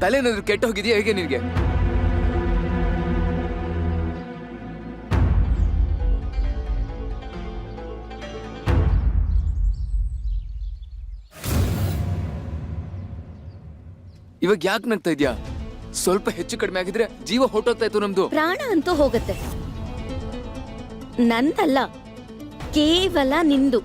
ತಲೆನಾದ್ರೂ ಕೆಟ್ಟ ಹೋಗಿದ್ಯಾ ಹೇಗೆ ನಿನ್ಗೆ? ಇವಾಗ ಯಾಕೆ ನಗ್ತಾ ಇದ್ಯಾ? ಸ್ವಲ್ಪ ಹೆಚ್ಚು ಕಡಿಮೆ ಆಗಿದ್ರೆ ಜೀವ ಹೊಟ್ಟೋಗ್ತಾ ಇತ್ತು ನಮ್ದು. ಪ್ರಾಣ ಅಂತೂ ಹೋಗತ್ತೆ, ನಂದಲ್ಲ, ಕೇವಲ ನಿಂದು.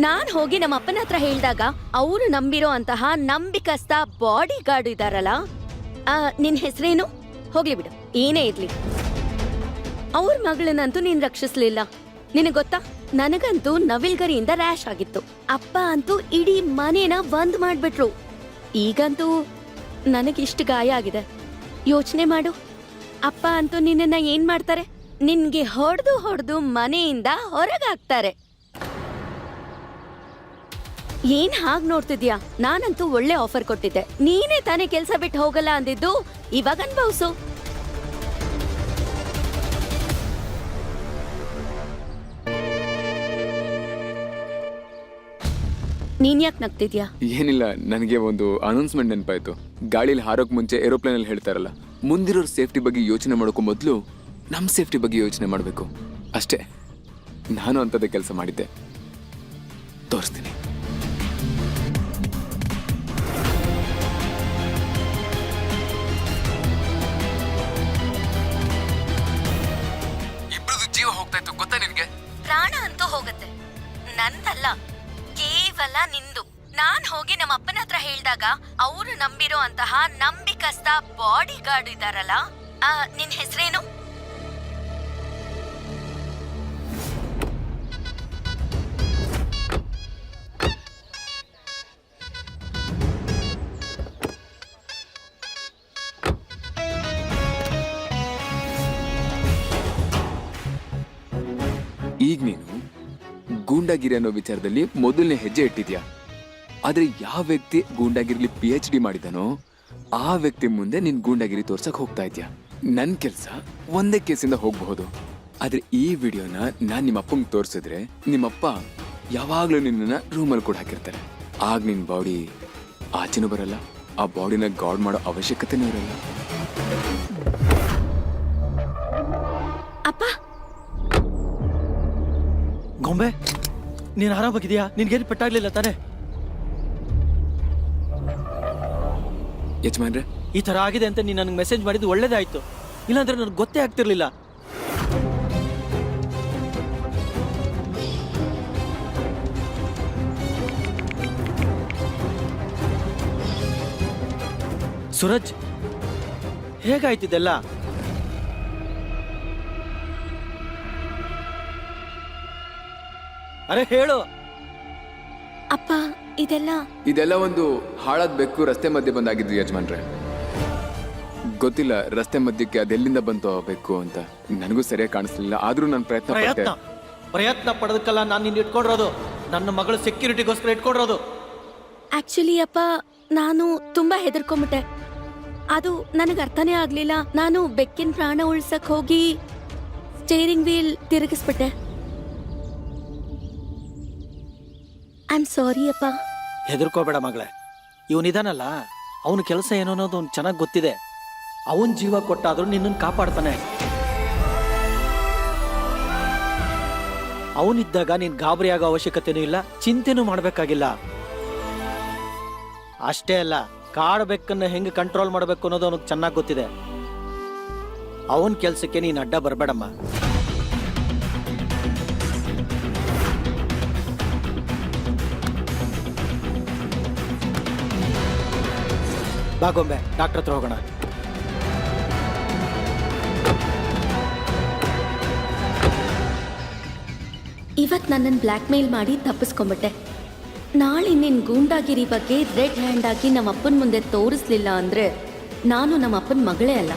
ನಾನ್ ಹೋಗಿ ನಮ್ಮ ಅಪ್ಪನ ಹತ್ರ ಹೇಳಿದಾಗ ಅವರು ನಂಬಿರೋ ಅಂತಹ ನಂಬಿಕಸ್ತ ಬಾಡಿ ಗಾರ್ಡ್ ಇದಾರಲ್ಲ, ನಿನ್ ಹೆಸರೇನು? ಹೋಗ್ಲಿ ಬಿಡು, ಏನೇ ಇರ್ಲಿ, ಅವ್ರ ಮಗಳನ್ನಂತೂ ನೀನ್ ರಕ್ಷಿಸ್ಲಿಲ್ಲ. ನಿನಗ್ ಗೊತ್ತಾ, ನನಗಂತೂ ನವಿಲ್ಗರಿಯಿಂದ ರ್ಯಾಶ್ ಆಗಿತ್ತು. ಅಪ್ಪ ಅಂತೂ ಇಡೀ ಮನೇನ ಬಂದ್ ಮಾಡ್ಬಿಟ್ರು. ಈಗಂತೂ ನನಗಿಷ್ಟು ಗಾಯ ಆಗಿದೆ. ಯೋಚನೆ ಮಾಡು, ಅಪ್ಪ ಅಂತೂ ನಿನ್ನನ್ನ ಏನ್ ಮಾಡ್ತಾರೆ? ನಿನ್ಗೆ ಹೊಡೆದು ಮನೆಯಿಂದ ಹೊರಗಾಕ್ತಾರೆ. ಏನ್ ಹಾಗ್ ನೋಡ್ತಿದ್ಯಾ? ನಾನಂತೂ ಒಳ್ಳೆ ಆಫರ್ ಕೊಟ್ಟಿದ್ದೆ, ನೀನೇ ತಾನೇ ಕೆಲ್ಸ ಬಿಟ್ಟು ಹೋಗಲ್ಲ ಅಂದಿದ್ದು. ಇವಾಗ ಅನ್ಭವ್ಸು. ನೀನ್ ಯಾಕೆ ನಗ್ತಿದ್ಯಾ? ಏನಿಲ್ಲ, ನನಗೆ ಒಂದು ಅನೌನ್ಸ್ಮೆಂಟ್ ನೆನಪಾಯ್ತು. ಗಾಳಿಲಿ ಹಾರೋಕ್ ಮುಂಚೆ ಏರೋಪ್ಲೇನ್ ಅಲ್ಲಿ ಹೇಳ್ತಾರಲ್ಲ, ಮುಂದಿರೋರ್ ಸೇಫ್ಟಿ ಬಗ್ಗೆ ಯೋಚನೆ ಮಾಡೋಕ್ಕೂ ಮೊದಲು ನಮ್ ಸೇಫ್ಟಿ ಬಗ್ಗೆ ಯೋಚನೆ ಮಾಡಬೇಕು ಅಷ್ಟೇ. ನಾನು ಅಂತದೇ ಕೆಲಸ ಮಾಡಿದ್ದೆ, ತೋರಿಸ್ತೀನಿ. ಇಬ್ರದ್ದು ಜೀವ ಹೋಗ್ತಾ ಇತ್ತು, ಗೊತ್ತಾ ನಿನ್ಗೆ? ಪ್ರಾಣ ಅಂತೂ ಹೋಗತ್ತೆ, ನಂದಲ್ಲ, ಕೇವಲ ನಿಂದು. ನಾನ್ ಹೋಗಿ ನಮ್ಮ ಅಪ್ಪನ ಹತ್ರ ಹೇಳಿದಾಗ ಅವರು ನಂಬಿರೋ ಅಂತಹ ನಂಬಿಕಸ್ತ ಬಾಡಿ ಗಾರ್ಡ್ ಇದಾರಲ್ಲ, ನಿನ್ ಹೆಸರೇನು? ಈಗ ನೀನು ಗೂಂಡಾಗಿರಿ ಅನ್ನೋ ವಿಚಾರದಲ್ಲಿ ಮೊದಲನೇ ಹೆಜ್ಜೆ ಇಟ್ಟಿದ್ಯಾ. ಆದ್ರೆ ಯಾವ ವ್ಯಕ್ತಿ ಗೂಂಡಾಗಿರ್ಲಿ PhD ಮಾಡಿದಾನೋ ಆ ವ್ಯಕ್ತಿ ಮುಂದೆ ನಿನ್ ಗೂಂಡಾಗಿರಿ ತೋರ್ಸಕ್ ಹೋಗ್ತಾ ಇದ್ಯಾ. ನನ್ ಕೆಲ್ಸ ಒಂದೇ ಕೇಸಿಂದ ಹೋಗ್ಬಹುದು. ಆದ್ರೆ ಈ ವಿಡಿಯೋನ ನಾನ್ ನಿಮ್ಮ ಅಪ್ಪಂಗೆ ತೋರ್ಸಿದ್ರೆ ನಿಮ್ಮಪ್ಪ ಯಾವಾಗ್ಲೂ ನಿನ್ನ ರೂಮಲ್ಲಿ ಕೂಡ ಹಾಕಿರ್ತಾರೆ. ಆಗ ನಿನ್ ಬಾಡಿ ಆಚೆನೂ ಬರಲ್ಲ, ಆ ಬಾಡಿನ ಗಾರ್ಡ್ ಮಾಡೋ ಅವಶ್ಯಕತೆನೂ ಇರಲ್ಲ. ಅಪ್ಪ, ಗೊಂಬೆ, ನೀನ್ ಆರಾಮಾಗಿದ್ಯಾ? ನಿನ್ಗೇನು ಪೆಟ್ಟಾಗ್ಲಿಲ್ಲ ತಾನೆ? ಯಜಮಾನ್ರೆ, ಈ ತರ ಆಗಿದೆ ಅಂತ ನೀನ್ ನನಗೆ ಮೆಸೇಜ್ ಮಾಡಿದ್ದು ಒಳ್ಳೇದಾಯ್ತು. ಇಲ್ಲಾಂದ್ರೆ ನನಗೆ ಗೊತ್ತೇ ಆಗ್ತಿರ್ಲಿಲ್ಲ. ಸೂರಜ್, ಹೇಗಾಯ್ತಿದೆಲ್ಲ? ಅರೆ ಹೇಳು. ಅಪ್ಪ, ಇದೆಲ್ಲ ಒಂದು ಹಾಳಾದ ಬೆಕ್ಕು ರಸ್ತೆ ಮಧ್ಯೆ ಬಂದಾಗಿದ್ದು ಯಜಮಾನ್ರೆ. ಗೊತ್ತಿಲ್ಲ ರಸ್ತೆ ಮಧ್ಯಕ್ಕೆ ಅದೆಲ್ಲಿಂದ ಬಂತು ಆ ಬೆಕ್ಕು ಅಂತ, ನನಗೂ ಸರಿಯಾಗಿ ಕಾಣಿಸ್ಲಿಲ್ಲ. ಆದ್ರೂ ನಾನು ಪ್ರಯತ್ನ ಪಡೋದಕ್ಕಲ್ಲ ನಾನು ನಿನ್ನ ಇಟ್ಕೊಂಡಿರೋದು, ನನ್ನ ಮಗಳ ಸೆಕ್ಯೂರಿಟಿಗೋಸ್ಕರ ಇಟ್ಕೊಂಡಿರೋದು. ಆಕ್ಚುಲಿ ಅಪ್ಪ, ನಾನು ತುಂಬಾ ಹೆದರ್ಕೊಂಬಿಟ್ಟೆ. ಅದು ನನಗೆ ಅರ್ಥನೇ ಆಗ್ಲಿಲ್ಲ. ನಾನು ಬೆಕ್ಕಿನ ಪ್ರಾಣ ಉಳ್ಸಕ್ ಹೋಗಿ ಸ್ಟೇರಿಂಗ್ ವೀಲ್ ತಿರುಗಿಸ್ಬಿಟ್ಟೆ. ಐ ಆಮ್ ಸಾರಿ ಅಪ್ಪ. ಹೆದರ್ಕೋಬೇಡ ಮಗಳೇ, ಇವನಿದಾನಲ್ಲ, ಅವನ ಕೆಲಸ ಏನೋ ಅನ್ನೋದು ಅವ್ನು ಚೆನ್ನಾಗಿ ಗೊತ್ತಿದೆ. ಅವನ್ ಜೀವ ಕೊಟ್ಟಾದ್ರೂ ನಿನ್ನನ್ನು ಕಾಪಾಡ್ತಾನೆ. ಅವನಿದ್ದಾಗ ನೀನ್ ಗಾಬರಿ ಆಗೋ ಅವಶ್ಯಕತೆನೂ ಇಲ್ಲ, ಚಿಂತೆನೂ ಮಾಡ್ಬೇಕಾಗಿಲ್ಲ. ಅಷ್ಟೇ ಅಲ್ಲ, ಕಾಡ್ಬೇಕನ್ನ ಹೆಂಗೆ ಕಂಟ್ರೋಲ್ ಮಾಡ್ಬೇಕು ಅನ್ನೋದು ಅವನಿಗೆ ಚೆನ್ನಾಗಿ ಗೊತ್ತಿದೆ. ಅವನ ಕೆಲ್ಸಕ್ಕೆ ನೀನ್ ಅಡ್ಡ ಬರಬೇಡಮ್ಮ. ಬಾಗೊಂಬೆ, ಡಾಕ್ಟರ್ ಹತ್ರ ಹೋಗೋಣ. ಇವತ್ ನನ್ನನ್ನು ಬ್ಲ್ಯಾಕ್ ಮೇಲ್ ಮಾಡಿ ತಪ್ಪಿಸ್ಕೊಂಬಿಟ್ಟೆ. ನಾಳೆ ನಿನ್ ಗೂಂಡಾಗಿರಿ ಬಗ್ಗೆ ರೆಡ್ ಹ್ಯಾಂಡ್ ಆಗಿ ನಮ್ಮ ಅಪ್ಪನ ಮುಂದೆ ತೋರಿಸ್ಲಿಲ್ಲ ಅಂದ್ರೆ ನಾನು ನಮ್ಮ ಅಪ್ಪನ ಮಗಳೇ ಅಲ್ಲ.